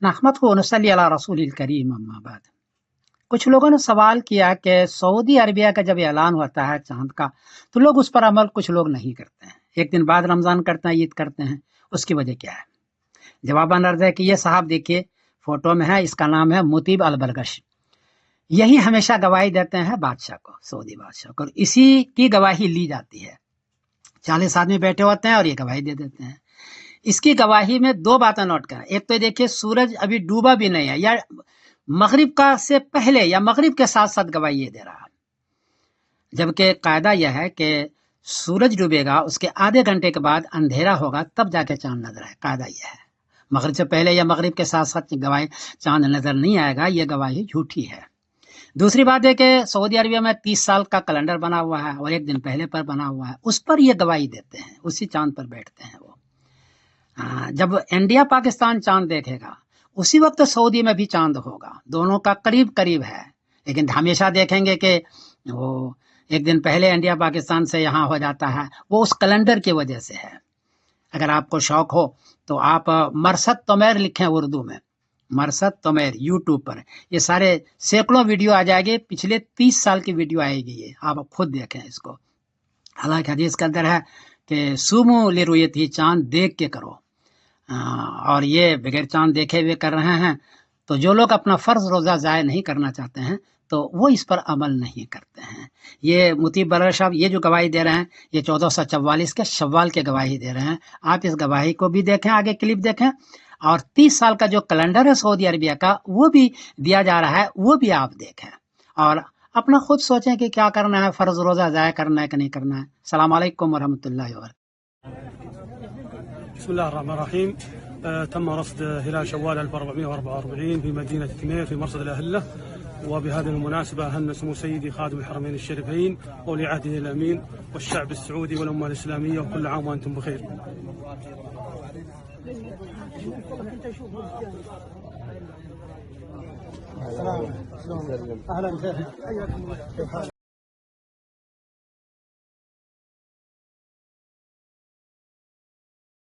نحمدہ و نصلی علی رسول الکریم اما بعد۔ کچھ لوگوں نے سوال کیا کہ سعودی عربیہ کا جب اعلان ہوتا ہے چاند کا تو لوگ اس پر عمل کچھ لوگ نہیں کرتے ہیں، ایک دن بعد رمضان کرتے ہیں، عید کرتے ہیں، اس کی وجہ کیا ہے؟ جواباً عرض ہے کہ یہ صاحب دیکھیے فوٹو میں ہے، اس کا نام ہے مطیب البرغش، یہی ہمیشہ گواہی دیتے ہیں بادشاہ کو، سعودی بادشاہ کو، اور اسی کی گواہی لی جاتی ہے۔ 40 آدمی بیٹھے ہوتے ہیں اور یہ گواہی دے دیتے ہیں۔ اس کی گواہی میں دو باتیں نوٹ کریں، ایک تو دیکھیے سورج ابھی ڈوبا بھی نہیں ہے، یا مغرب کا سے پہلے یا مغرب کے ساتھ ساتھ گواہی یہ دے رہا ہے، جبکہ قاعدہ یہ ہے کہ سورج ڈوبے گا، اس کے آدھے گھنٹے کے بعد اندھیرا ہوگا، تب جا کے چاند نظر آئے، قاعدہ یہ ہے۔ مغرب سے پہلے یا مغرب کے ساتھ ساتھ گواہی چاند نظر نہیں آئے گا، یہ گواہی جھوٹی ہے۔ دوسری بات ہے کہ سعودی عربیہ میں 30 سال کا کیلنڈر بنا ہوا ہے اور ایک دن پہلے پر بنا ہوا ہے، اس پر یہ گواہی دیتے ہیں، اسی چاند پر بیٹھتے ہیں وہ۔ جب انڈیا پاکستان چاند دیکھے گا اسی وقت سعودی میں بھی چاند ہوگا، دونوں کا قریب قریب ہے، لیکن ہمیشہ دیکھیں گے کہ وہ ایک دن پہلے انڈیا پاکستان سے یہاں ہو جاتا ہے، وہ اس کیلنڈر کی وجہ سے ہے۔ اگر آپ کو شوق ہو تو آپ مرصد تمیر لکھیں اردو میں، مرصد تمیر یوٹیوب پر، یہ سارے سینکڑوں ویڈیو آ جائے گی، پچھلے 30 سال کی ویڈیو آئے گی، یہ آپ خود دیکھیں اس کو۔ حالانکہ حدیث کے اندر ہے کہ سومو لرؤیتہ، چاند دیکھ کے کرو، اور یہ بغیر چاند دیکھے ہوئے کر رہے ہیں، تو جو لوگ اپنا فرض روزہ ضائع نہیں کرنا چاہتے ہیں تو وہ اس پر عمل نہیں کرتے ہیں۔ یہ مطیب برغش صاحب یہ جو گواہی دے رہے ہیں، یہ 1444 کے شوال کے گواہی دے رہے ہیں، آپ اس گواہی کو بھی دیکھیں، آگے کلپ دیکھیں، اور 30 سال کا جو کیلنڈر ہے سعودی عربیہ کا وہ بھی دیا جا رہا ہے، وہ بھی آپ دیکھیں اور اپنا خود سوچیں کہ کیا کرنا ہے، فرض روزہ ضائع کرنا ہے کہ نہیں کرنا ہے۔ السلام علیکم ورحمۃ اللہ وبرکاتہ۔ بسم الله الرحمن الرحيم. تم رصد هلال شوال 1444 في مدينة تمير في مرصد الأهلة، وبهذه المناسبة أهلنا سمو سيدي خادم الحرمين الشريفين ولي عهده الأمين والشعب السعودي والأمة الإسلامية، وكل عام وأنتم بخير. أهلا وسهلا.